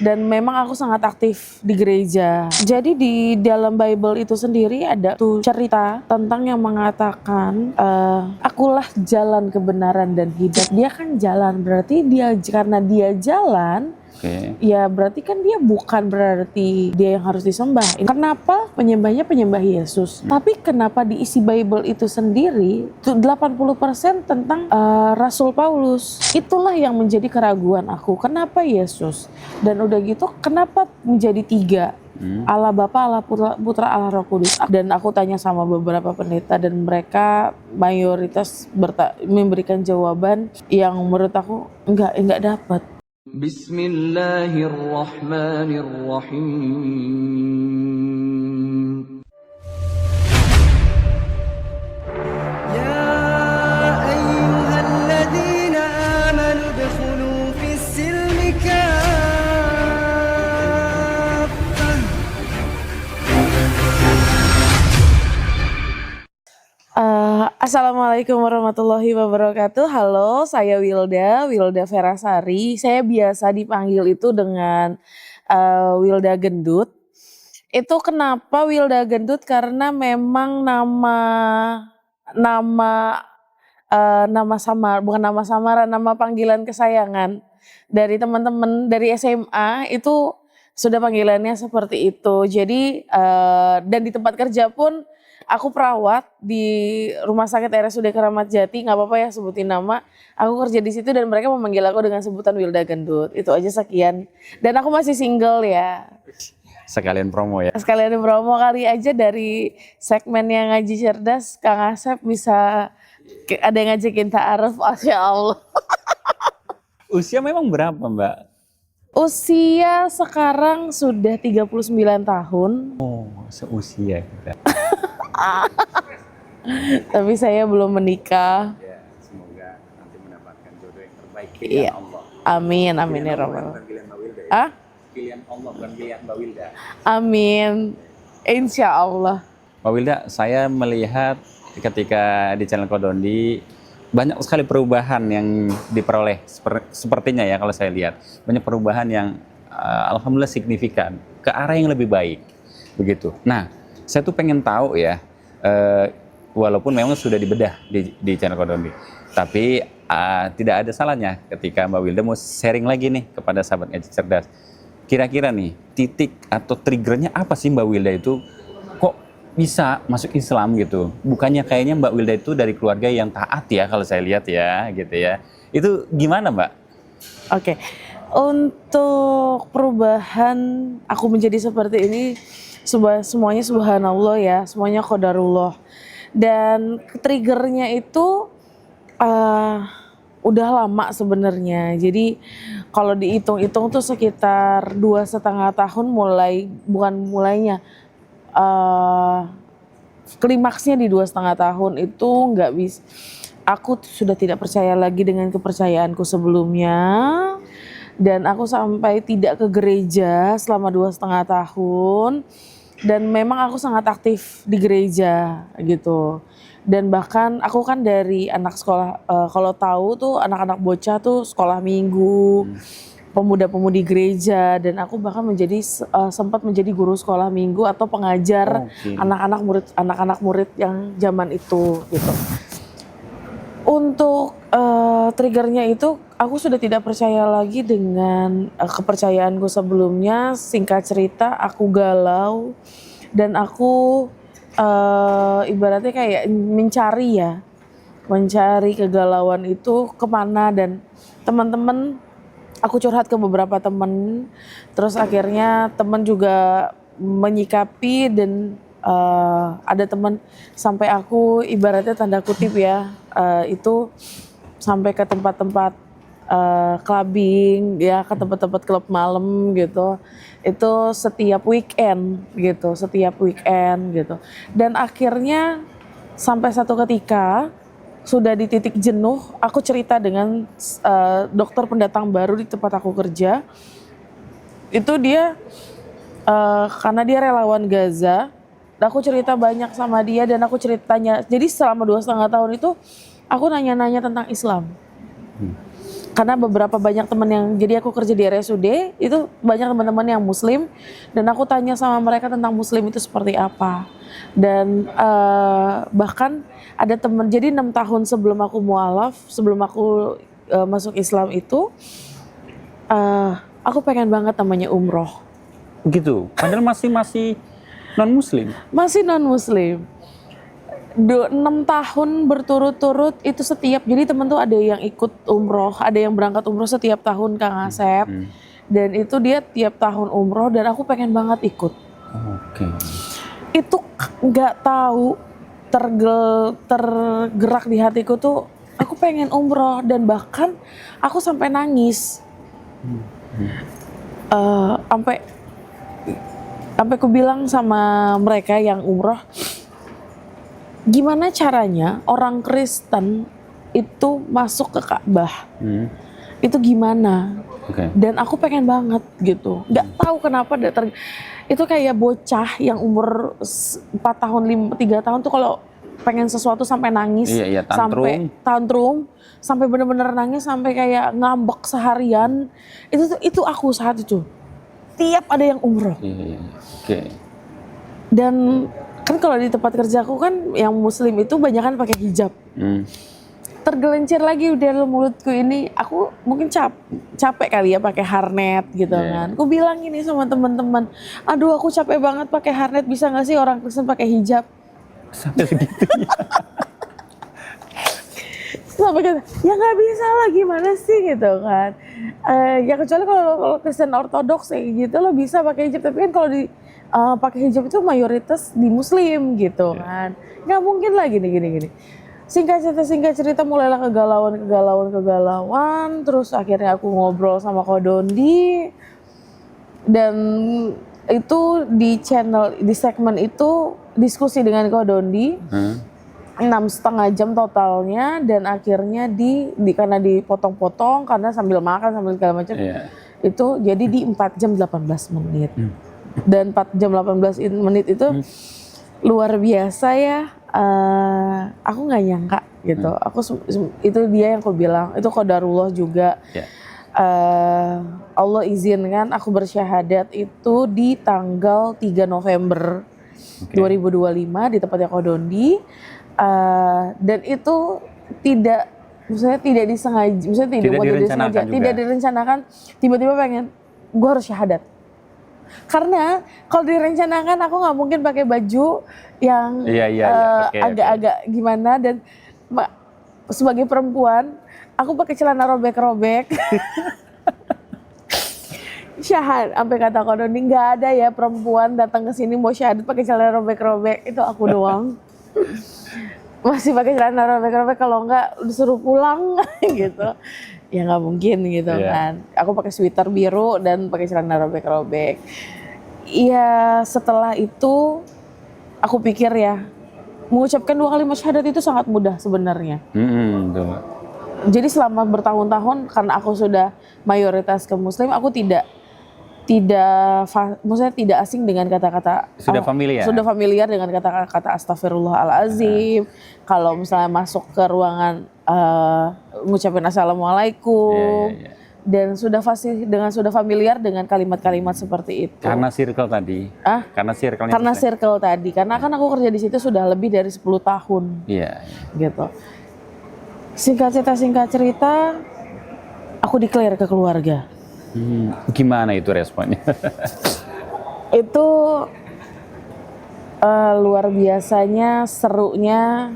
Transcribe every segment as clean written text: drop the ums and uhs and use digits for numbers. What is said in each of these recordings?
dan memang aku sangat aktif di gereja. Jadi di dalam Bible itu sendiri ada tuh cerita tentang yang mengatakan akulah jalan kebenaran dan hidup. Dia kan jalan, berarti karena dia jalan, ya berarti kan dia bukan berarti dia yang harus disembah. Kenapa penyembahnya penyembah Yesus? Tapi kenapa diisi Bible itu sendiri 80% tentang Rasul Paulus? Itulah yang menjadi keraguan aku. Kenapa Yesus? Dan udah gitu kenapa menjadi 3? Allah Bapa, Allah Putra, Allah Roh Kudus. Dan aku tanya sama beberapa pendeta dan mereka mayoritas memberikan jawaban yang menurut aku enggak dapat. Bismillahirrahmanirrahim. Ya ayyuhalladzina amanu udkhulu fis-silmi kaffah. Assalamualaikum warahmatullahi wabarakatuh. Halo, saya Wilda Verasari. Saya biasa dipanggil itu dengan Wilda Gendut. Itu kenapa Wilda Gendut? Karena memang nama panggilan kesayangan dari teman-teman dari SMA itu sudah panggilannya seperti itu. Jadi dan di tempat kerja pun aku perawat di Rumah Sakit RSUD Keramat Jati, nggak apa-apa ya sebutin nama. Aku kerja di situ dan mereka memanggil aku dengan sebutan Wilda Gendut. Itu aja sekian. Dan aku masih single ya. Sekalian promo ya. Sekalian promo kali aja dari segmen yang ngaji cerdas, Kang Asep bisa ada yang ngajakin ta'aruf, Masya Allah. Usia memang berapa Mbak? Usia sekarang sudah 39 tahun. Oh, seusia kita. Tapi saya belum menikah. Ya, semoga nanti mendapatkan jodoh yang terbaik Iya. pilihan Allah. Amin, amin ya Rabbal. Bukan pilihan Mbak Wilda ya. Ah? Pilihan Allah bukan pilihan Mbak Wilda. Amin. Insya Allah. Mbak Wilda, saya melihat ketika di channel Kodondi banyak sekali perubahan yang diperoleh sepertinya ya kalau saya lihat. Banyak perubahan yang alhamdulillah signifikan ke arah yang lebih baik. Begitu. Nah, saya tuh pengen tahu ya, walaupun memang sudah dibedah di channel Kodondi, tapi tidak ada salahnya ketika Mbak Wilda mau sharing lagi nih kepada sahabat ngaji cerdas. Kira-kira nih titik atau triggernya apa sih Mbak Wilda itu kok bisa masuk Islam gitu? Bukannya kayaknya Mbak Wilda itu dari keluarga yang taat ya kalau saya lihat ya gitu ya. Itu gimana Mbak? Oke. Untuk perubahan aku menjadi seperti ini semuanya subhanallah ya, semuanya qadarullah. Dan triggernya itu udah lama sebenarnya. Jadi kalau dihitung-hitung tuh sekitar 2,5 tahun klimaksnya di 2,5 tahun itu nggak bisa. Aku sudah tidak percaya lagi dengan kepercayaanku sebelumnya. Dan aku sampai tidak ke gereja selama 2,5 tahun. Dan memang aku sangat aktif di gereja gitu. Dan bahkan aku kan dari anak sekolah, kalau tahu tuh anak-anak bocah tuh sekolah minggu, pemuda-pemudi gereja. Dan aku bahkan sempat menjadi guru sekolah minggu atau pengajar anak-anak murid yang zaman itu gitu. Untuk triggernya itu aku sudah tidak percaya lagi dengan kepercayaanku sebelumnya. Singkat cerita aku galau dan aku ibaratnya kayak mencari kegalauan itu kemana. Dan teman-teman, aku curhat ke beberapa teman, terus akhirnya teman juga menyikapi. Dan ada teman sampai aku ibaratnya tanda kutip ya, itu sampai ke tempat-tempat clubbing ya, ke tempat-tempat klub malam gitu. Itu setiap weekend gitu. Dan akhirnya sampai satu ketika sudah di titik jenuh, aku cerita dengan dokter pendatang baru di tempat aku kerja. Itu dia karena dia relawan Gaza. Aku cerita banyak sama dia dan aku ceritanya. Jadi selama 2,5 tahun itu aku nanya-nanya tentang Islam. karena beberapa banyak teman yang, jadi aku kerja di RSUD itu banyak teman-teman yang muslim, dan aku tanya sama mereka tentang muslim itu seperti apa. Dan bahkan ada teman, jadi 6 tahun sebelum aku mualaf, sebelum aku masuk Islam itu, aku pengen banget namanya umroh. Begitu. Padahal masih non muslim. Masih non muslim. 6 tahun berturut-turut itu setiap, jadi temen tuh ada yang ikut umroh, ada yang berangkat umroh setiap tahun Kang Asep, dan itu dia tiap tahun umroh, dan aku pengen banget ikut. Oke. Itu nggak tahu tergerak di hatiku tuh, aku pengen umroh, dan bahkan aku sampai nangis, sampai aku bilang sama mereka yang umroh, gimana caranya orang Kristen itu masuk ke Ka'bah? Itu gimana? Dan aku pengen banget gitu. Nggak tahu kenapa itu kayak bocah yang umur 4 tahun, 3 tahun tuh kalau pengen sesuatu sampai nangis, Iya, sampai tantrum, sampai bener-bener nangis, sampai kayak ngambek seharian. Itu aku saat itu. Tiap ada yang umroh. Iya. Oke. Dan kan kalau di tempat kerjaku kan yang muslim itu banyak kan pakai hijab. Tergelincir lagi udah dalam mulutku ini, aku mungkin capek kali ya pakai harnet gitu kan. Aku bilang gini sama teman-teman, aduh aku capek banget pakai harnet, bisa nggak sih orang Kristen pakai hijab? Sampai segitunya. Sampai kata, ya nggak bisa lah, gimana sih gitu kan. Ya kecuali kalau Kristen Ortodoks kayak gitu lo bisa pakai hijab, tapi kan kalau di pakai hijab itu mayoritas di muslim gitu kan. Nggak mungkin lah gini. Singkat cerita mulailah kegalauan, terus akhirnya aku ngobrol sama Kodondi, dan itu di segmen itu diskusi dengan Kodondi 6,5 jam totalnya, dan akhirnya karena dipotong-potong karena sambil makan sambil segala macam, itu jadi di 4 jam 18 menit. Dan 4 jam 18 menit itu luar biasa ya. Aku nggak nyangka gitu. Itu dia yang aku bilang, itu qadarullah juga. Allah izinkan aku bersyahadat itu di tanggal 3 November 2025 di tempatnya Kodondi. Dan itu tidak disengaja, tidak direncanakan. Tiba-tiba pengen, gue harus syahadat. Karena kalau direncanakan aku nggak mungkin pakai baju yang agak-agak gimana, dan sebagai perempuan aku pakai celana robek-robek. Syahad, sampai kata Kodondi, nggak ada ya perempuan datang ke sini mau syahadat pakai celana robek-robek, itu aku doang. Masih pakai celana robek-robek, kalau nggak disuruh pulang gitu. Ya nggak mungkin gitu kan. Aku pakai sweater biru dan pakai celana robek-robek. Iya, setelah itu aku pikir ya, mengucapkan 2 kalimat syahadat itu sangat mudah sebenarnya. Jadi selama bertahun-tahun, karena aku sudah mayoritas ke muslim, aku maksudnya tidak asing dengan kata-kata, sudah familiar dengan kata-kata astagfirullahalazim. Kalau misalnya masuk ke ruangan ngucapin assalamualaikum, dan sudah familiar dengan kalimat-kalimat seperti itu. Karena circle tadi. Karena circle tadi. Karena kan aku kerja di situ sudah lebih dari 10 tahun. Gitu. Singkat cerita, aku declare ke keluarga. Gimana itu responnya? Itu luar biasanya, serunya.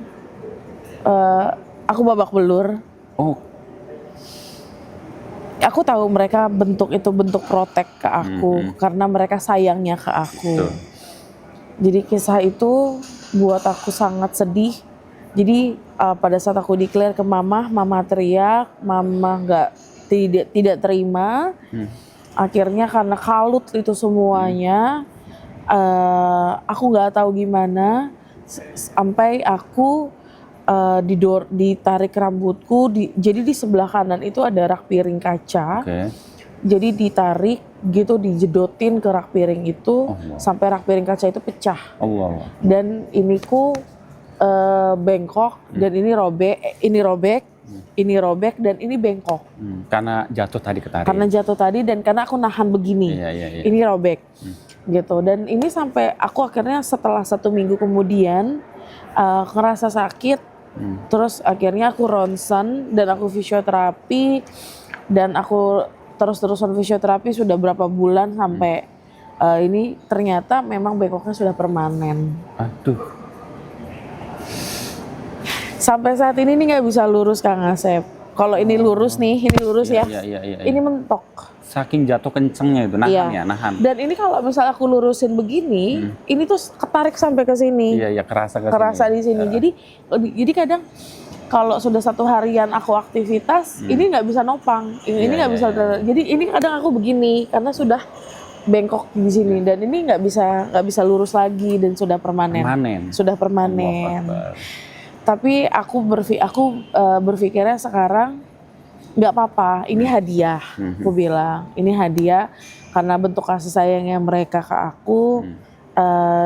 Aku babak belur. Aku tahu mereka bentuk protek ke aku, karena mereka sayangnya ke aku. Jadi kisah itu buat aku sangat sedih. Jadi pada saat aku declare ke mama teriak, mama tidak terima. Akhirnya karena kalut itu semuanya, aku nggak tahu gimana, sampai aku ditarik rambutku, jadi di sebelah kanan itu ada rak piring kaca. Jadi ditarik gitu, dijedotin ke rak piring itu, sampai rak piring kaca itu pecah. Dan iniku bengkok, dan ini robek, ini robek dan ini bengkok. Karena jatuh tadi ketarik. Karena jatuh tadi dan karena aku nahan begini, Iya. ini robek, gitu. Dan ini sampai aku akhirnya setelah 1 minggu kemudian ngerasa sakit, terus akhirnya aku ronsen dan aku fisioterapi dan aku terus-terusan fisioterapi sudah berapa bulan sampai ini ternyata memang bengkoknya sudah permanen. Aduh. Sampai saat ini nih nggak bisa lurus Kang Asep. Kalau ini lurus nih, ini lurus ya. Iya. Ini mentok. Saking jatuh kencengnya itu, nahan. Dan ini kalau misalnya aku lurusin begini, ini tuh ketarik sampai ke sini. Iya, kerasa ke Kerasa di sini. Jadi kadang kalau sudah 1 harian aku aktivitas, ini nggak bisa nopang. Ini nggak bisa. Jadi ini kadang aku begini karena sudah bengkok di sini dan ini nggak bisa lurus lagi dan sudah permanen. Sudah permanen. Tapi aku berpikirnya sekarang nggak apa-apa, ini hadiah. Aku bilang ini hadiah karena bentuk kasih sayangnya mereka ke aku.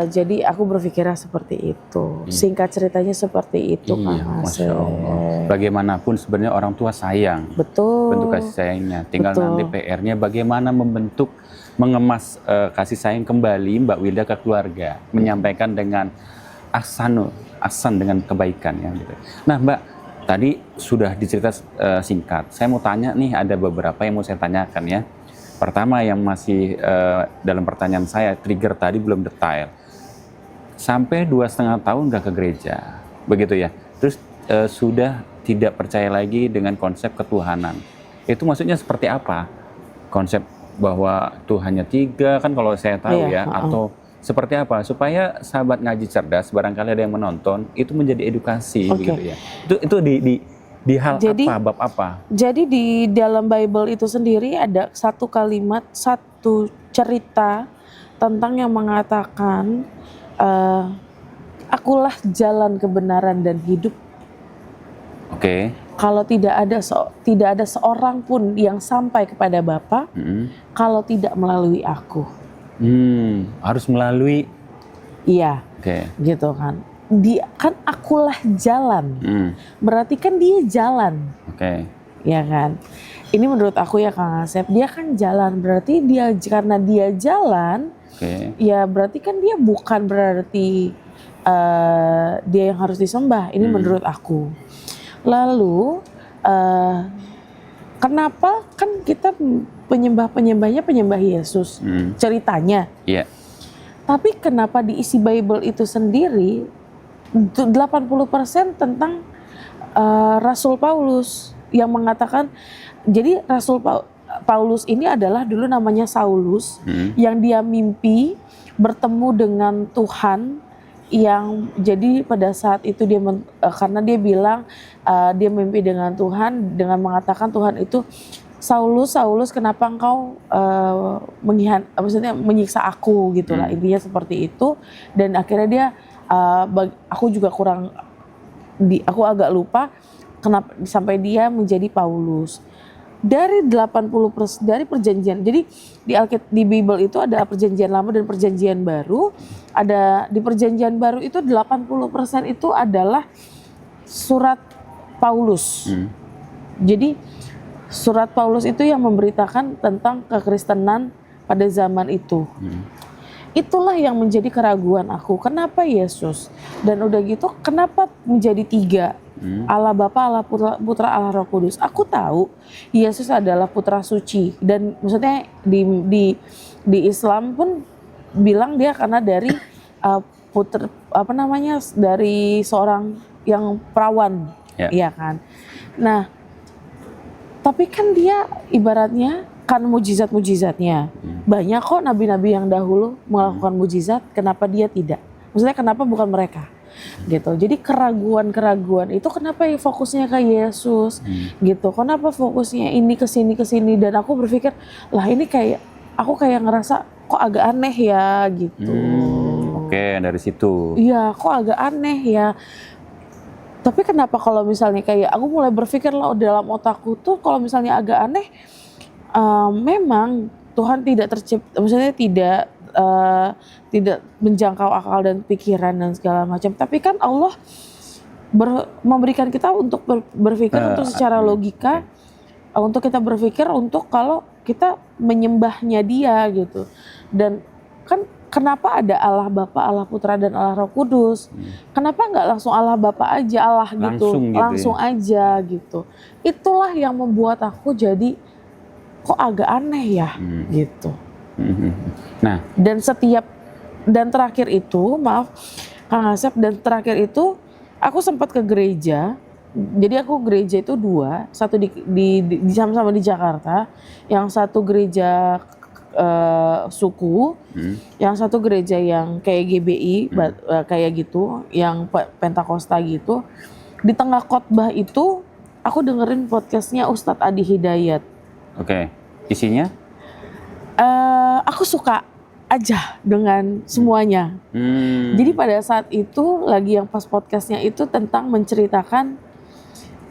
Jadi aku berpikirnya seperti itu. Singkat ceritanya seperti itu, Kang Asep. Masya Allah. Bagaimanapun sebenarnya orang tua sayang. Betul. Bentuk kasih sayangnya. Tinggal nanti PR-nya bagaimana mengemas kasih sayang kembali Mbak Wilda ke keluarga, menyampaikan dengan ahsan dengan kebaikan ya gitu. Nah Mbak, tadi sudah dicerita singkat. Saya mau tanya nih, ada beberapa yang mau saya tanyakan ya. Pertama yang masih dalam pertanyaan saya, trigger tadi belum detail. Sampai 2,5 tahun nggak ke gereja, begitu ya. Terus sudah tidak percaya lagi dengan konsep ketuhanan. Itu maksudnya seperti apa? Konsep bahwa Tuhannya 3 kan kalau saya tahu ya, atau seperti apa supaya sahabat ngaji cerdas barangkali ada yang menonton itu menjadi edukasi begitu ya. Itu di hal apa, bab apa? Jadi di dalam Bible itu sendiri ada satu kalimat, satu cerita tentang yang mengatakan akulah jalan kebenaran dan hidup. Oke. Kalau tidak ada seorang pun yang sampai kepada Bapa kalau tidak melalui aku. Harus melalui. Iya. Gitu kan. Dia kan akulah jalan. Berarti kan dia jalan. Ya kan. Ini menurut aku ya Kang Asep, dia kan jalan. Berarti karena dia jalan, ya berarti kan dia bukan berarti dia yang harus disembah. Ini menurut aku. Lalu kenapa kan kita penyembahnya penyembah Yesus ceritanya. Tapi kenapa di isi Bible itu sendiri 80% tentang Rasul Paulus yang mengatakan, jadi Rasul Paulus ini adalah dulu namanya Saulus yang dia mimpi bertemu dengan Tuhan, yang jadi pada saat itu dia karena dia bilang dia mimpi dengan Tuhan dengan mengatakan Tuhan itu, Saulus, kenapa engkau maksudnya menyiksa aku gitulah, intinya seperti itu. Dan akhirnya dia aku juga aku agak lupa kenapa sampai dia menjadi Paulus. Dari 80% dari perjanjian, jadi di Bible itu ada perjanjian lama dan perjanjian baru. Ada di perjanjian baru itu 80% itu adalah surat Paulus. Jadi surat Paulus itu yang memberitakan tentang kekristenan pada zaman itu. Itulah yang menjadi keraguan aku. Kenapa Yesus? Dan udah gitu kenapa menjadi 3? Allah Bapa, Allah Putra, Allah Roh Kudus. Aku tahu Yesus adalah putra suci dan maksudnya di Islam pun bilang dia karena dari dari seorang yang perawan, iya kan. Nah, tapi kan dia ibaratnya kan mujizat-mujizatnya. Banyak kok nabi-nabi yang dahulu melakukan mujizat, kenapa dia tidak? Maksudnya kenapa bukan mereka? Gitu. Jadi keraguan itu kenapa fokusnya ke Yesus gitu. Kenapa fokusnya ini ke sini dan aku berpikir, lah ini aku kayak ngerasa kok agak aneh ya gitu. Dari situ. Iya, kok agak aneh ya. Tapi kenapa kalau misalnya kayak aku mulai berpikir lah dalam otakku tuh kalau misalnya agak aneh, memang Tuhan tidak tercipta, maksudnya tidak menjangkau akal dan pikiran dan segala macam. Tapi kan Allah memberikan kita untuk berpikir untuk secara logika, untuk kita berpikir untuk kalau kita menyembahnya dia gitu. Dan kan kenapa ada Allah Bapa, Allah Putra dan Allah Roh Kudus? Kenapa nggak langsung Allah Bapa aja, Allah gitu, langsung aja gitu. Itulah yang membuat aku jadi kok agak aneh ya gitu. Nah, dan terakhir itu, maaf Kang Asep, dan terakhir itu aku sempat ke gereja. Jadi aku gereja itu 2, satu di sama-sama di Jakarta, yang satu gereja suku, yang satu gereja yang kayak GBI, kayak gitu, yang Pentakosta gitu. Di tengah khotbah itu aku dengerin podcastnya Ustadz Adi Hidayat. Oke. Isinya? Aku suka aja dengan semuanya. Jadi pada saat itu lagi yang pas podcastnya itu tentang menceritakan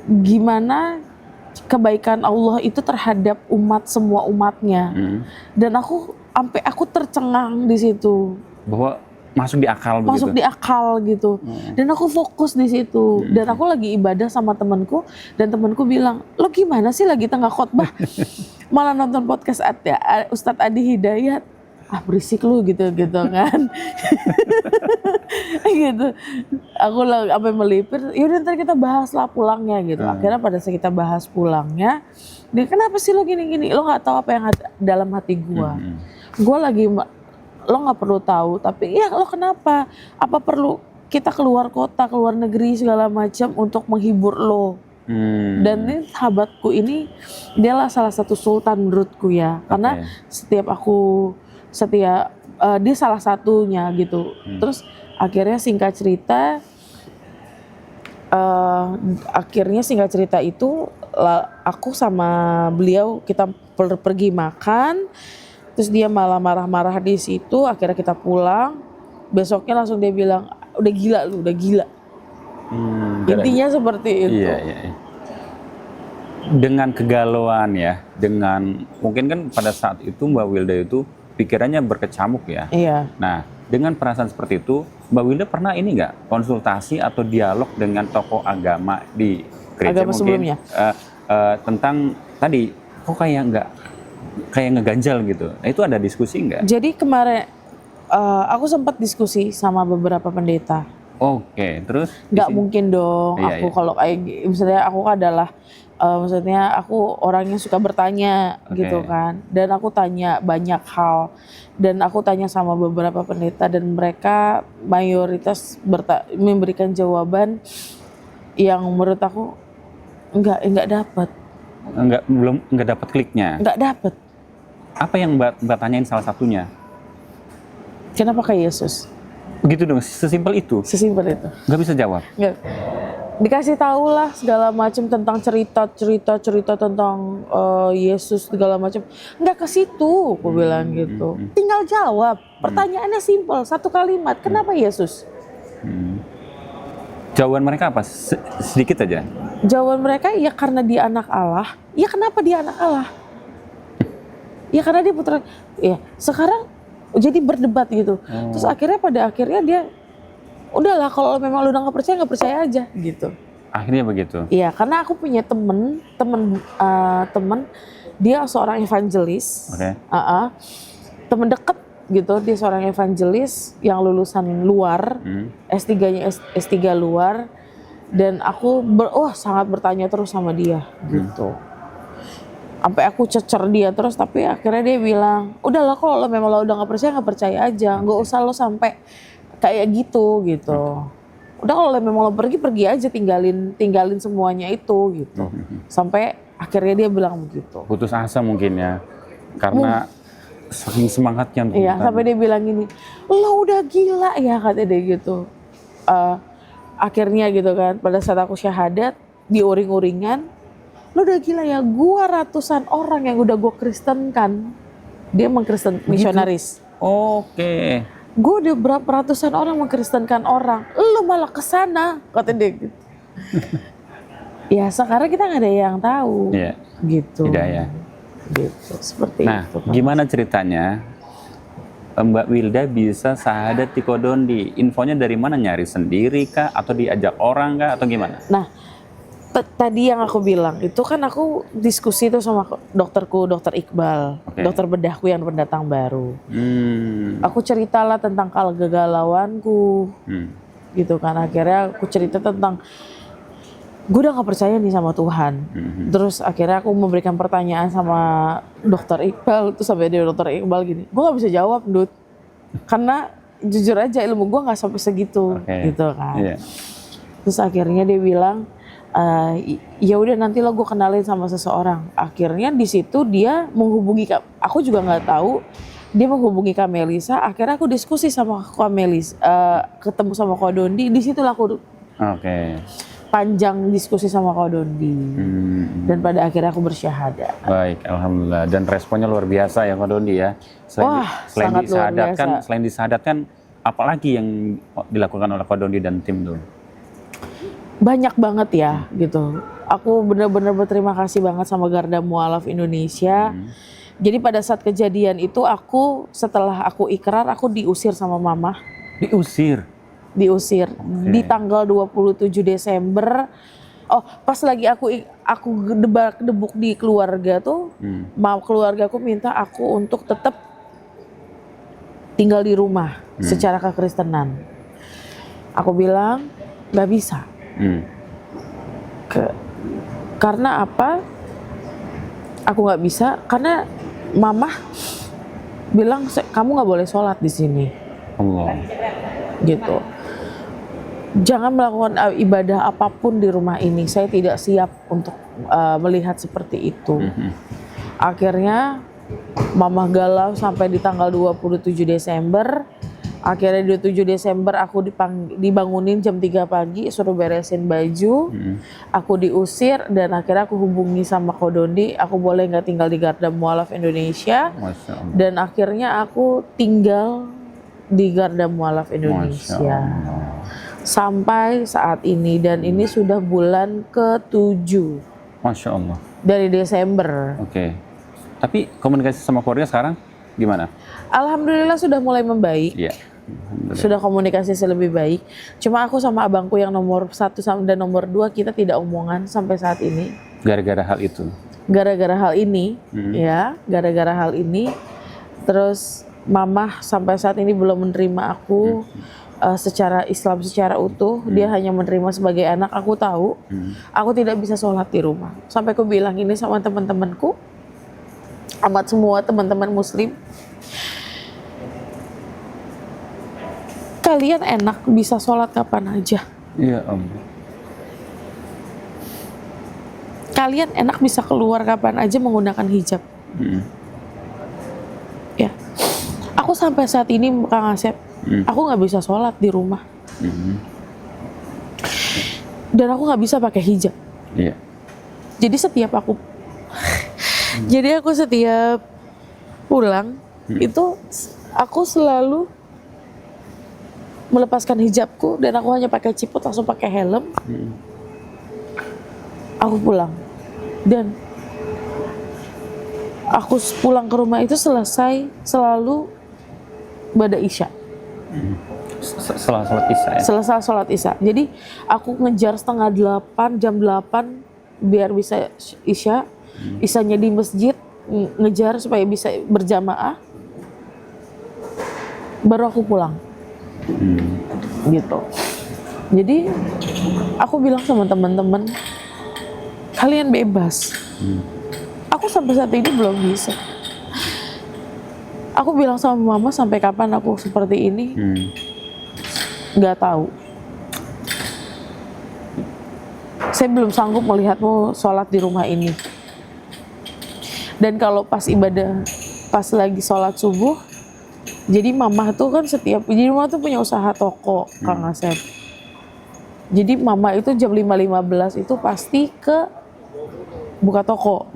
gimana kebaikan Allah itu terhadap semua umatnya. Dan aku tercengang di situ. Bahwa masuk di akal begitu. Masuk di akal gitu. Dan aku fokus di situ. Dan aku lagi ibadah sama temanku, dan temanku bilang, "Lo gimana sih lagi tengah khotbah malah nonton podcast Ustadz Adi Hidayat? Ah berisik lu gitu kan." Gitu. Aku sampai melipir, yaudah ntar kita bahas lah pulangnya gitu. Akhirnya pada saat kita bahas pulangnya, dia, "Kenapa sih lo gini-gini? Lo gak tahu apa yang dalam hati gua. Gua lagi, lo gak perlu tahu, tapi ya lo kenapa? Apa perlu kita keluar kota, keluar negeri segala macam untuk menghibur lo?" Dan ini sahabatku ini, dialah salah satu sultan menurutku ya. Karena dia salah satunya gitu. Terus akhirnya singkat cerita itu aku sama beliau kita pergi makan, terus dia malah marah-marah di situ. Akhirnya kita pulang, besoknya langsung dia bilang, udah gila. Intinya seperti itu. Iya. Dengan kegalauan ya, dengan mungkin kan pada saat itu Mbak Wilda itu pikirannya berkecamuk ya. Iya. Nah, dengan perasaan seperti itu, Mbak Wilda pernah ini nggak konsultasi atau dialog dengan tokoh agama di gereja Agama mungkin sebelumnya? Tentang tadi kok kayak ngeganjal gitu. Nah, itu ada diskusi nggak? Jadi kemarin aku sempat diskusi sama beberapa pendeta. Oke, terus? Nggak mungkin dong. Iya, Aku kalau kayak misalnya aku adalah aku orang yang suka bertanya gitu kan, dan aku tanya banyak hal, dan aku tanya sama beberapa pendeta, dan mereka mayoritas memberikan jawaban yang menurut aku nggak dapat. Nggak dapat kliknya. Nggak dapat. Apa yang Mbak tanyain salah satunya? Kenapa kayak Yesus? Begitu dong, sesimpel itu. Sesimpel itu. Nggak bisa jawab. Nggak. Dikasih tahu lah segala macam tentang cerita tentang Yesus segala macam. Nggak ke situ, aku bilang gitu. Tinggal jawab. Pertanyaannya simpel, satu kalimat. Kenapa Yesus? Jawaban mereka apa? Sedikit aja. Jawaban mereka ya karena dia anak Allah. Ya kenapa dia anak Allah? Ya karena dia putra. Ya sekarang jadi berdebat gitu. Terus pada akhirnya dia, udahlah kalau memang lu udah nggak percaya aja gitu. Akhirnya begitu. Iya, karena aku punya temen dia seorang evangelis. Temen deket gitu, dia seorang evangelis yang lulusan luar, S3-nya S3 luar, dan aku sangat bertanya terus sama dia gitu. Sampai aku cecer dia terus, tapi akhirnya dia bilang, udahlah kalau lo memang lo udah nggak percaya aja, nggak usah lo sampai kayak gitu. Udah kalau memang lo pergi aja, tinggalin semuanya itu gitu. Sampai akhirnya dia bilang begitu. Putus asa mungkin ya, karena saking semangatnya. Iya, sampai dia bilang gini, lo udah gila ya, kata dia gitu. Akhirnya gitu kan, pada saat aku syahadat di uring-uringan, lo udah gila ya, gua ratusan orang yang udah gua kristenkan. Dia mengkristen misionaris. Oke. Gue udah berapa ratusan orang mengkristenkan orang, lo malah kesana, kata dia gitu. Ya sekarang kita nggak ada yang tahu, gitu. Tidak ya. Gitu, seperti nah, itu. Gimana ceritanya Mbak Wilda bisa syahadat di Kodondi? Infonya dari mana? Nyari sendiri kah? Atau diajak orang kah? Atau gimana? Nah, tadi yang aku bilang itu kan aku diskusi tuh sama dokterku, dokter Iqbal, Oke. dokter bedahku yang pendatang baru. Hmm. Aku ceritalah tentang kegalauanku, gitu kan. Akhirnya aku cerita tentang gue udah gak percaya nih sama Tuhan. Terus akhirnya aku memberikan pertanyaan sama dokter Iqbal, terus sampai dia dokter Iqbal gini, gue gak bisa jawab, Dut, karena jujur aja ilmu gue gak sampai segitu, Oke. gitu kan. Iya. Terus akhirnya dia bilang, ya udah nanti lo gue kenalin sama seseorang. Akhirnya di situ dia menghubungi, aku juga nggak tahu, dia menghubungi Kak Melisa. Akhirnya aku diskusi sama Kak Melis, ketemu sama Kak Dondi. Di situ aku Oke. panjang diskusi sama Kak Dondi. Dan pada akhirnya aku bersyahadat. Baik, alhamdulillah. Dan responnya luar biasa ya Kak Dondi ya. Wah, sangat luar biasa. Selain disahadatkan, apalagi yang dilakukan oleh Kak Dondi dan tim tuh? Banyak banget ya gitu. Aku benar-benar berterima kasih banget sama Garda Mualaf Indonesia. Jadi pada saat kejadian itu setelah aku ikrar, aku diusir sama mama. Diusir? Diusir di tanggal 27 Desember. Oh, pas lagi aku debak-debuk di keluarga tuh, keluarga aku minta aku untuk tetap tinggal di rumah secara kekristenan. Aku bilang nggak bisa. Karena apa? Aku nggak bisa karena mama bilang kamu nggak boleh sholat di sini. Allah. Gitu. Jangan melakukan ibadah apapun di rumah ini. Saya tidak siap untuk melihat seperti itu. Akhirnya mama galau sampai di tanggal 27 Desember. Akhirnya 27 Desember aku dibangunin jam 3 pagi, suruh beresin baju. Aku diusir dan akhirnya aku hubungi sama Ko Dondi, aku boleh nggak tinggal di Garda Mualaf Indonesia. Masya Allah. Dan akhirnya aku tinggal di Garda Mualaf Indonesia sampai saat ini, dan ini sudah bulan ke-7 Masya Allah. dari Desember. Oke. Tapi komunikasi sama keluarga sekarang gimana? Alhamdulillah sudah mulai membaik. Iya. Sudah komunikasi lebih baik. Cuma aku sama abangku yang nomor 1 dan nomor 2 kita tidak omongan sampai saat ini. Gara-gara hal itu? Gara-gara hal ini, ya, gara-gara hal ini. Terus mama sampai saat ini belum menerima aku secara Islam secara utuh. Dia hanya menerima sebagai anak. Aku tahu, aku tidak bisa sholat di rumah. Sampai aku bilang ini sama teman-temanku, amat semua teman-teman Muslim. Kalian enak bisa sholat kapan aja. Iya Allah. Kalian enak bisa keluar kapan aja menggunakan hijab. Ya, aku sampai saat ini Kang Asep, aku nggak bisa sholat di rumah. Dan aku nggak bisa pakai hijab. Iya. Jadi setiap pulang itu aku selalu melepaskan hijabku dan aku hanya pakai ciput, langsung pakai helm. Aku pulang dan aku pulang ke rumah itu selalu pada Isya. Setelah sholat Isya ya? Selesai sholat Isya. Jadi aku ngejar setengah 8, jam 8 biar bisa Isya. Isyanya di masjid, ngejar supaya bisa berjamaah. Baru aku pulang. Gitu. Jadi aku bilang sama teman-teman, kalian bebas. Aku sampai saat ini belum bisa. Aku bilang sama mama, sampai kapan aku seperti ini? Nggak tahu. Saya belum sanggup melihatmu sholat di rumah ini. Dan kalau pas lagi sholat subuh, jadi mama tuh kan jadi mama tuh punya usaha toko, Kang Asep. Jadi mama itu jam 5.15 itu pasti ke buka toko.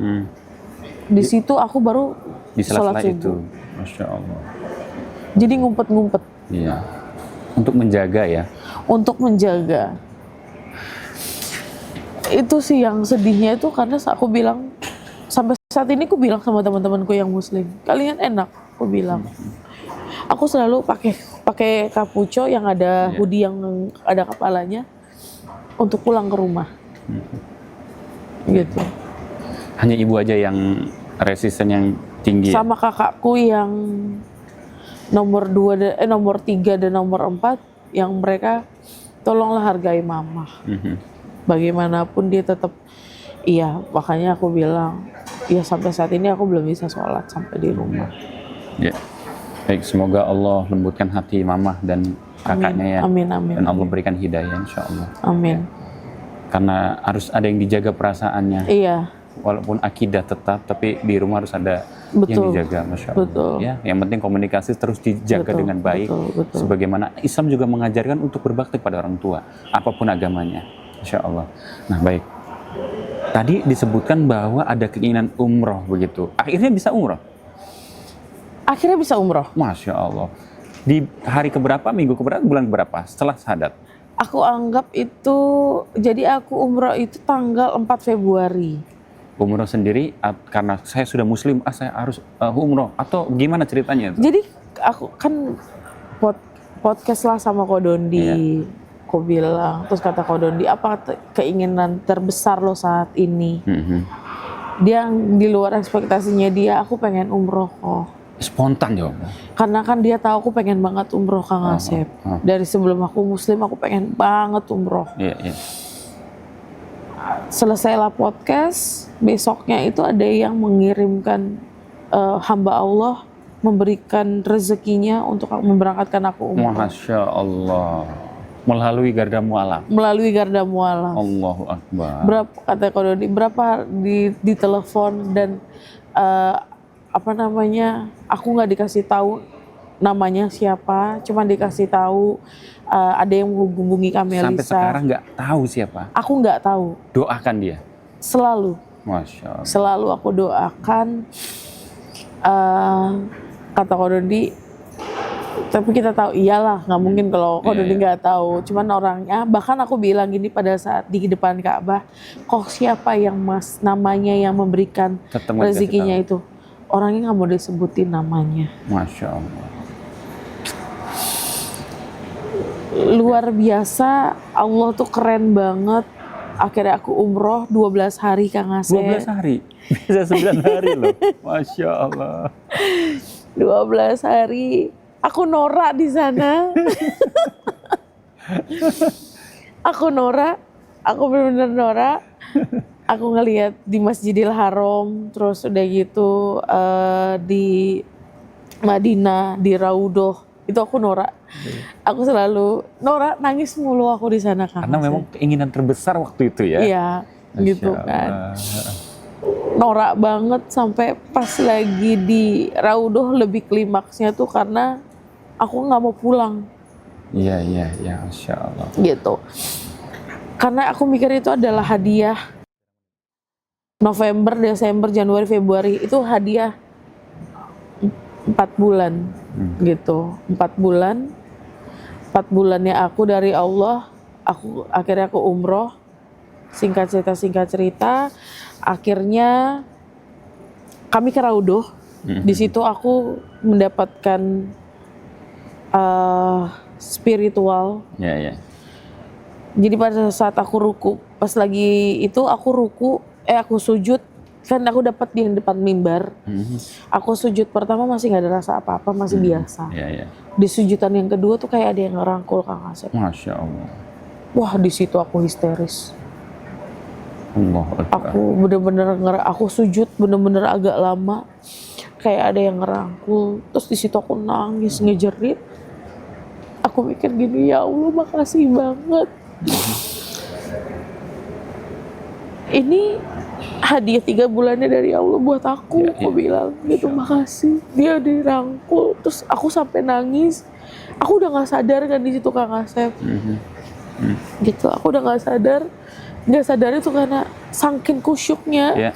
Di situ aku baru Di sholat sela-sela subuh. itu. Masya Allah. Jadi ngumpet-ngumpet. Iya. Untuk menjaga ya. Untuk menjaga. Itu sih yang sedihnya itu, karena aku bilang sampai saat ini aku bilang sama teman-temanku yang Muslim, kalian enak, aku bilang. Aku selalu pakai kapuco yang ada Iya. hoodie yang ada kepalanya untuk pulang ke rumah. Gitu. Hanya ibu aja yang resisten yang tinggi. Ya? Sama kakakku yang nomor 3 dan nomor 4 yang mereka tolonglah hargai mama. Bagaimanapun dia tetap iya, makanya aku bilang ya sampai saat ini aku belum bisa sholat sampai di rumah. Ya. Baik, semoga Allah lembutkan hati mama dan kakaknya ya. Amin, amin. Dan Allah berikan hidayah insya Allah. Amin. Karena harus ada yang dijaga perasaannya. Iya, Walaupun akidah tetap, tapi di rumah harus ada yang betul. dijaga, masya Allah. Betul. Ya, yang penting komunikasi terus dijaga Betul, dengan baik. betul. Sebagaimana Islam juga mengajarkan untuk berbakti pada orang tua, apapun agamanya, masya Allah. Nah, baik. Tadi disebutkan bahwa ada keinginan umroh begitu. Akhirnya bisa umroh, Akhirnya bisa umroh. masya Allah. Di hari keberapa, minggu keberapa, bulan keberapa setelah syahadat? Aku anggap itu, jadi aku umroh itu tanggal 4 Februari. Umroh sendiri karena saya sudah muslim, saya harus umroh atau gimana ceritanya? Jadi aku kan podcast lah sama Kodondi. Iya. Aku bilang, terus kata Kodondi, apa keinginan terbesar lo saat ini? Dia di luar ekspektasinya dia, aku pengen umroh kok. Spontan ya. Karena kan dia tahu aku pengen banget umroh Kang Asep. Dari sebelum aku muslim aku pengen banget umroh. Iya, iya. Selesailah podcast, besoknya itu ada yang mengirimkan hamba Allah memberikan rezekinya untuk memberangkatkan aku umroh. Masya Allah. Melalui garda mualaf. Melalui garda mualaf. Allahu Akbar. Berapa kata Kodoni, berapa di telepon dan aku nggak dikasih tahu namanya siapa, cuma dikasih tahu ada yang menghubungi Kamelisa. Sampai sekarang nggak tahu siapa. Aku nggak tahu. Doakan dia. Selalu Masya Allah. selalu aku doakan. Kata Kodoni, tapi kita tahu iyalah nggak mungkin kalau Kodoni nggak tahu. Cuman orangnya, bahkan aku bilang gini pada saat di depan Ka'bah, kok siapa yang namanya yang memberikan Tetap nggak dikasih rezekinya tahu. itu, orangnya nggak mau disebutin namanya. Masya Allah. Luar biasa, Allah tuh keren banget. Akhirnya aku umroh 12 hari Kang Asep. 12 hari. Bisa 9 hari loh. Masya Allah. 12 hari. Aku norak di sana. Aku norak. Aku benar-benar norak. Aku ngelihat di Masjidil Haram, terus udah gitu di Madinah, di Raudhoh. Itu aku norak. Aku selalu norak, nangis mulu aku di sana Kang Karena Asep. memang keinginan terbesar waktu itu ya. Iya, Masya gitu Allah. kan. Norak banget sampai pas lagi di Raudhoh lebih klimaksnya tuh karena aku nggak mau pulang Iya, iya, iya. Masya Allah. gitu. Karena aku mikir itu adalah hadiah. November, Desember, Januari, Februari itu hadiah 4 bulan gitu. 4 bulan. 4 bulannya aku dari Allah. Akhirnya aku umroh. Singkat cerita, akhirnya kami ke Raudhoh. Di situ aku mendapatkan spiritual. Iya, iya. Jadi pada saat aku ruku, pas lagi itu aku sujud, kan aku dapat di depan mimbar. Aku sujud pertama masih nggak ada rasa apa-apa, masih biasa. Iya, iya. Di sujudan yang kedua tuh kayak ada yang ngerangkul Kang Asep. Masya Allah. Wah, di situ aku histeris. Allah Akbar. Aku bener-bener aku sujud bener-bener agak lama, kayak ada yang ngerangkul. Terus di situ aku nangis ngejerit. Aku mikir gini, ya Allah makasih banget. Ini hadiah 3 bulannya dari Allah buat aku. Ya, Aku bilang gitu, makasih. Dia dirangkul, terus aku sampai nangis. Aku udah nggak sadar kan di situ Kang Asep. Gitu, aku udah nggak sadar. Nggak sadar itu karena saking kusyuknya. Ya.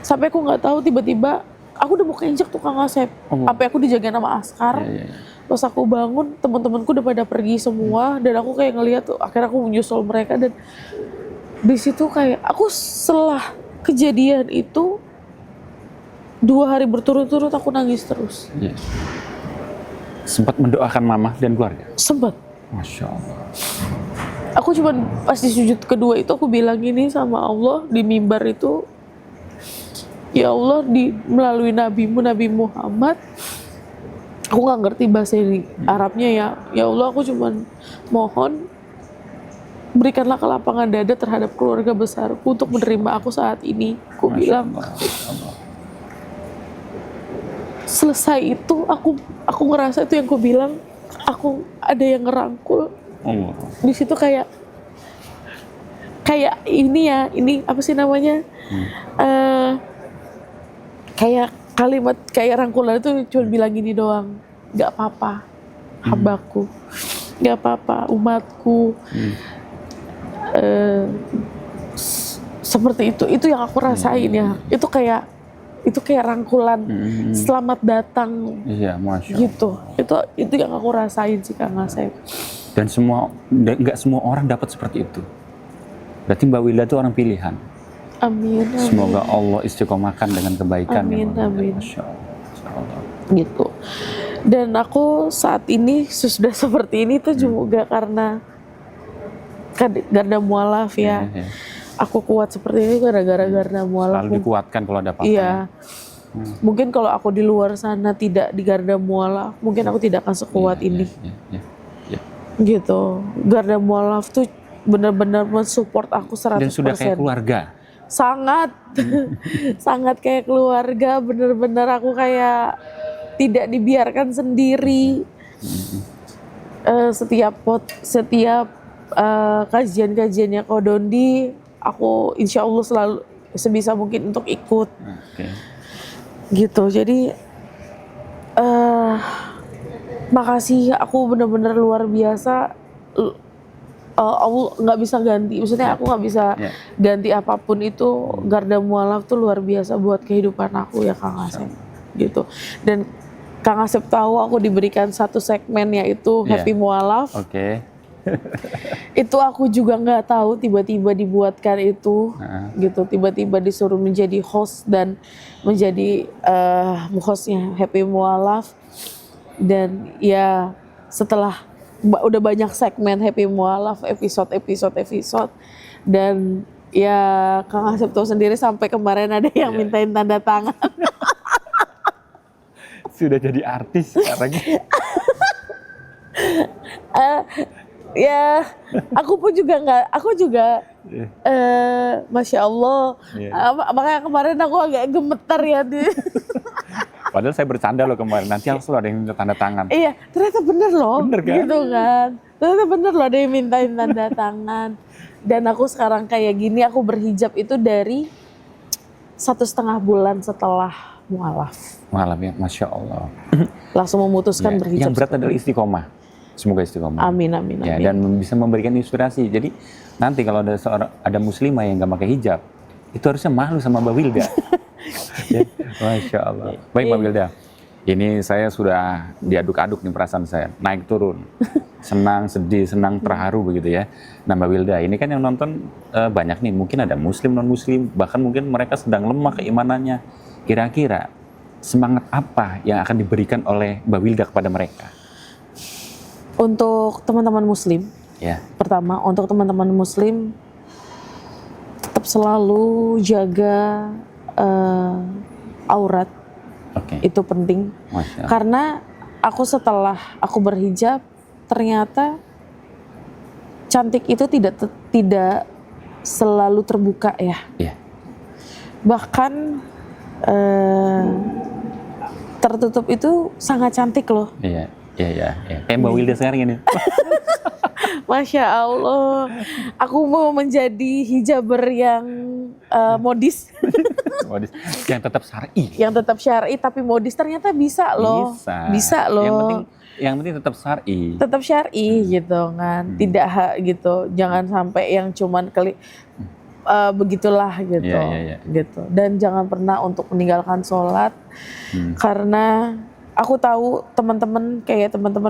Sampai aku nggak tahu tiba-tiba aku udah mau keinjek tuh Kang Asep. Sampai aku dijagain sama Askar. Iya, iya. Terus aku bangun, teman-temanku udah pada pergi semua, dan aku kayak ngeliat tuh, akhirnya aku menyusul mereka, dan di situ kayak aku setelah kejadian itu 2 hari berturut-turut aku nangis terus. Iya. Sempat mendoakan mama dan keluarga. Sempet. Masya Allah. Aku cuman pas di sujud kedua itu aku bilang gini sama Allah di mimbar itu, ya Allah, melalui nabimu Nabi Muhammad, aku nggak ngerti bahasa ini Arabnya ya Allah, aku cuman mohon berikanlah kelapangan dada terhadap keluarga besarku untuk menerima aku saat ini. Aku Masya bilang Allah. Masya Allah. selesai itu aku ngerasa itu yang aku bilang, aku ada yang ngerangkul Allah. di situ, kayak ini apa sih namanya, kayak kalimat kayak rangkulan itu cuma bilang gini doang, nggak apa-apa hambaku, nggak apa-apa umatku. Seperti itu yang aku rasain ya, itu kayak rangkulan selamat datang Iya, Masya Allah. gitu. Itu yang aku rasain sih Kang Asep. Dan nggak semua orang dapat seperti itu. Berarti Mbak Wilda itu orang pilihan. Amin, amin. Semoga Allah istiqomahkan dengan kebaikan. Amin, ya, Mbak Wilda. amin. Masya Allah. Masya Allah. Gitu. Dan aku saat ini sudah seperti ini tuh juga karena garda mualaf ya. Iya. Aku kuat seperti ini gara-gara garda mualaf. Selalu dikuatkan kalau ada apa-apa. Iya. Mungkin kalau aku di luar sana tidak di garda mualaf, mungkin aku tidak akan sekuat ini. Iya. Gitu. Garda mualaf tuh benar-benar mensupport aku 100%. Dan sudah kayak keluarga. Sangat. Sangat kayak keluarga, benar-benar aku kayak tidak dibiarkan sendiri. Setiap kajian-kajiannya Kodondi, aku insya Allah selalu sebisa mungkin untuk ikut. Oke. Gitu. Jadi makasih, aku benar-benar luar biasa. Allah nggak bisa ganti, maksudnya aku nggak bisa ganti apapun itu. Garda mualaf tuh luar biasa buat kehidupan aku ya Kang Asep gitu. Dan Kang Asep tahu aku diberikan satu segmen yaitu Happy Mualaf. Oke. Itu aku juga nggak tahu, tiba-tiba dibuatkan itu gitu, tiba-tiba disuruh menjadi host dan menjadi hostnya Happy Mualaf. Dan ya setelah udah banyak segmen Happy Mualaf, episode, dan ya Kang Asep tahu sendiri sampai kemarin ada yang mintain tanda tangan. Sudah jadi artis sekarang. Ya aku juga Masya Allah. Makanya kemarin aku agak gemetar ya. Padahal saya bercanda loh kemarin, nanti harus ada yang minta tanda tangan. Iya, ternyata bener loh. Bener kan? Gitu kan. Ternyata bener loh ada yang mintain tanda tangan. Dan aku sekarang kayak gini, aku berhijab itu dari 1,5 bulan setelah mualaf. Mualaf ya, Masya Allah. Langsung memutuskan berhijab. Yang berat adalah istiqomah. Semoga istiqomah. Amin, amin, Ya, amin. dan bisa memberikan inspirasi. Jadi nanti kalau ada muslimah yang nggak pakai hijab, itu harusnya malu sama Mbak Wilda. Ya, Masya Allah. Baik Mbak Wilda, ini saya sudah diaduk-aduk nih perasaan saya, naik turun, senang, sedih, senang, terharu begitu ya. Nah Mbak Wilda, ini kan yang nonton banyak nih, mungkin ada muslim, non-muslim, bahkan mungkin mereka sedang lemah keimanannya. Kira-kira semangat apa yang akan diberikan oleh Mbak Wilda kepada mereka? Untuk teman-teman muslim, Ya. pertama untuk teman-teman muslim tetap selalu jaga aurat. Oke. Itu penting. Masya Allah. Karena setelah aku berhijab, ternyata cantik itu tidak selalu terbuka ya. Iya. Bahkan tertutup itu sangat cantik loh. Iya. Kayak Mbak Wilda sekarang ini. Masya Allah, aku mau menjadi hijaber yang modis. Modis. Yang tetap syar'i. Yang tetap syar'i tapi modis, ternyata bisa loh. Bisa loh. Yang penting tetap syar'i. Tetap syar'i gitu kan. Tidak gitu. Jangan sampai yang cuman begitulah gitu. Iya. Gitu. Dan jangan pernah untuk meninggalkan sholat karena aku tahu teman-teman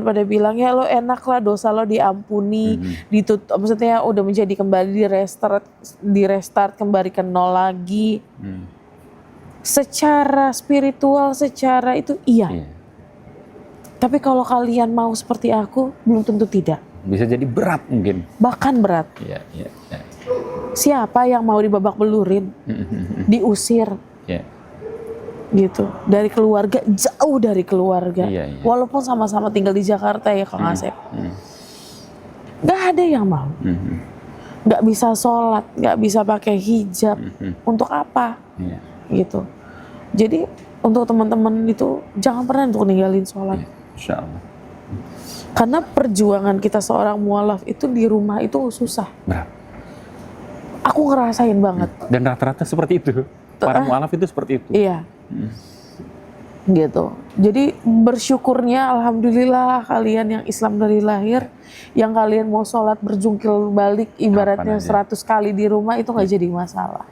pada bilang ya lo enak lah, dosa lo diampuni, ditutup, maksudnya udah menjadi kembali di restart kembali ke nol lagi. Secara spiritual, secara itu iya. Tapi kalau kalian mau seperti aku, belum tentu tidak. Bisa jadi berat mungkin. Bahkan berat. Iya, iya, iya. Siapa yang mau dibabak belurin, diusir, Iya. gitu, dari keluarga, jauh dari keluarga. Iya, iya. Walaupun sama-sama tinggal di Jakarta ya Kang Asep. Gak ada yang mau. Gak bisa sholat, gak bisa pakai hijab. Untuk apa? Iya. Gitu. Jadi untuk teman-teman itu jangan pernah untuk ninggalin sholat. Insya Allah. Karena perjuangan kita seorang mualaf itu di rumah itu susah. Berat. Aku ngerasain banget. Dan rata-rata seperti itu. Para mualaf itu seperti itu. Iya. Gitu. Jadi bersyukurnya alhamdulillah kalian yang Islam dari lahir, yang kalian mau sholat berjungkil balik ibaratnya Kapan aja. 100 kali di rumah itu nggak jadi masalah.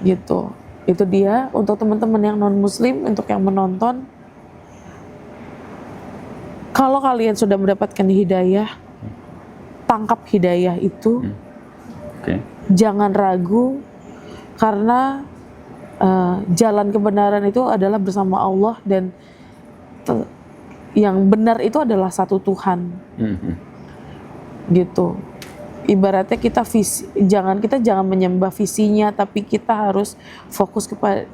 Gitu. Itu dia untuk teman-teman yang non muslim, untuk yang menonton. Kalau kalian sudah mendapatkan hidayah, tangkap hidayah itu. Oke. Jangan ragu, karena jalan kebenaran itu adalah bersama Allah, dan yang benar itu adalah satu Tuhan. Gitu. Ibaratnya kita jangan menyembah visinya, tapi kita harus fokus kepada,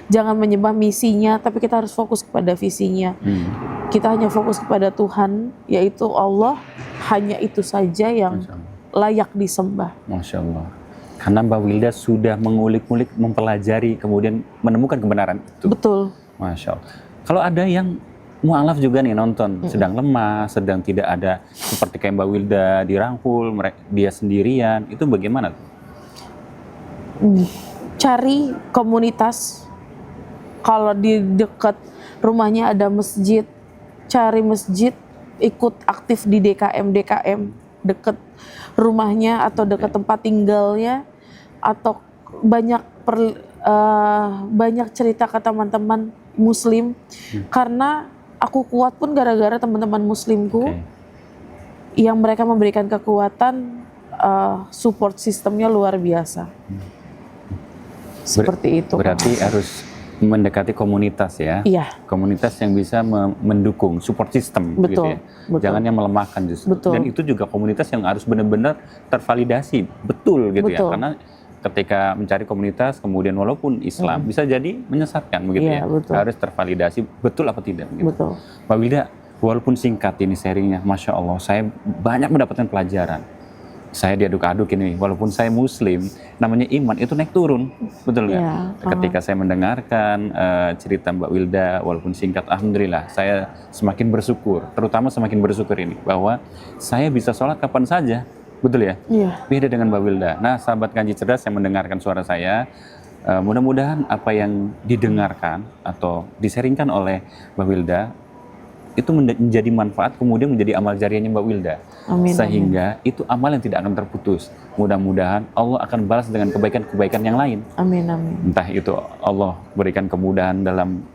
jangan menyembah misinya, tapi kita harus fokus kepada visinya. Kita hanya fokus kepada Tuhan, yaitu Allah, hanya itu saja yang layak disembah. Masya Allah. Karena Mbak Wilda sudah mengulik-ulik, mempelajari, kemudian menemukan kebenaran itu. Betul. Masya Allah. Kalau ada yang mualaf juga nih nonton, sedang lemah, sedang tidak ada seperti kayak Mbak Wilda dirangkul, dia sendirian, itu bagaimana tuh? Cari komunitas. Kalau di dekat rumahnya ada masjid, cari masjid, ikut aktif di DKM dekat rumahnya atau dekat tempat tinggalnya, atau banyak cerita ke teman-teman muslim. Karena aku kuat pun gara-gara teman-teman muslimku yang mereka memberikan kekuatan, support sistemnya luar biasa. Seperti itu. Berarti harus mendekati komunitas ya. Iya. Komunitas yang bisa mendukung, support system. Betul, gitu ya. betul. Jangan yang melemahkan justru. Betul. Dan itu juga komunitas yang harus benar-benar tervalidasi, betul gitu Betul. ya. Karena ketika mencari komunitas, kemudian walaupun Islam bisa jadi menyesatkan begitu Iya, ya. betul. Harus tervalidasi betul apa tidak begitu. Betul. Mbak Wilda, walaupun singkat ini sharingnya, Masya Allah, saya banyak mendapatkan pelajaran. Saya diaduk-aduk ini, walaupun saya muslim, namanya iman itu naik turun, betul nggak? Iya. Ketika saya mendengarkan cerita Mbak Wilda, walaupun singkat, alhamdulillah, saya semakin bersyukur, terutama semakin bersyukur ini, bahwa saya bisa sholat kapan saja, betul ya? Iya. Beda dengan Mbak Wilda. Nah, sahabat Kanji Cerdas yang mendengarkan suara saya, mudah-mudahan apa yang didengarkan atau diseringkan oleh Mbak Wilda, itu menjadi manfaat, kemudian menjadi amal jariahnya Mbak Wilda. Amin, Sehingga itu amal yang tidak akan terputus. Mudah-mudahan Allah akan balas dengan kebaikan-kebaikan yang lain. Amin, amin. Entah itu Allah berikan kemudahan dalam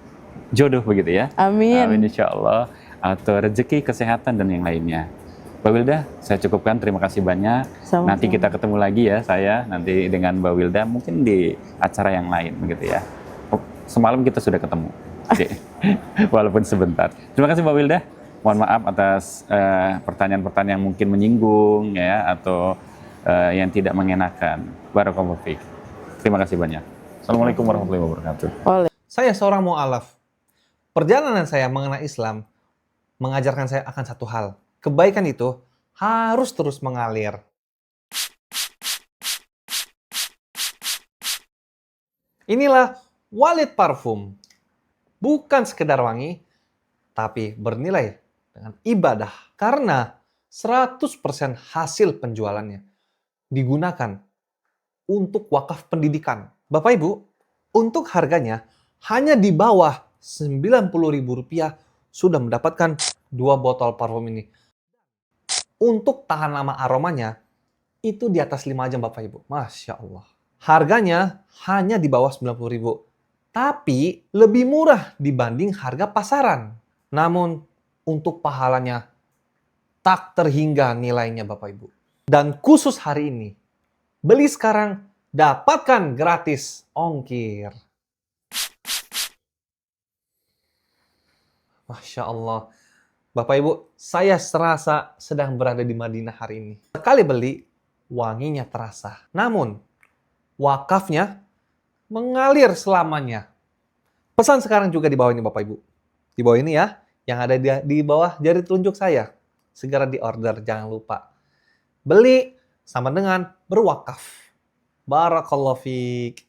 jodoh begitu ya. Amin. Amin insya Allah. Atau rezeki, kesehatan, dan yang lainnya. Mbak Wilda, saya cukupkan. Terima kasih banyak. Sama-sama. Nanti kita ketemu lagi ya, saya nanti dengan Mbak Wilda mungkin di acara yang lain begitu ya. Oh, semalam kita sudah ketemu. Walaupun sebentar. Terima kasih Mbak Wilda. Mohon maaf atas pertanyaan-pertanyaan yang mungkin menyinggung ya, atau yang tidak mengenakan. Barakallahu fiik. Terima kasih banyak. Assalamualaikum warahmatullahi wabarakatuh. Boleh. Saya seorang mu'alaf. Perjalanan saya mengenai Islam mengajarkan saya akan satu hal. Kebaikan itu harus terus mengalir. Inilah Walid Parfum. Bukan sekedar wangi, tapi bernilai dengan ibadah. Karena 100% hasil penjualannya digunakan untuk wakaf pendidikan. Bapak Ibu, untuk harganya hanya di bawah Rp90.000 sudah mendapatkan 2 botol parfum ini. Untuk tahan lama aromanya, itu di atas 5 jam Bapak Ibu. Masya Allah. Harganya hanya di bawah Rp90.000. Tapi lebih murah dibanding harga pasaran. Namun untuk pahalanya tak terhingga nilainya Bapak Ibu. Dan khusus hari ini, beli sekarang, dapatkan gratis ongkir. Masya Allah. Bapak Ibu, saya serasa sedang berada di Madinah hari ini. Sekali beli, wanginya terasa. Namun, wakafnya mengalir selamanya. Pesan sekarang juga di bawah ini Bapak Ibu. Di bawah ini ya, yang ada di bawah jari telunjuk saya. Segera di order, jangan lupa. Beli sama dengan berwakaf. Barakallahu fiik.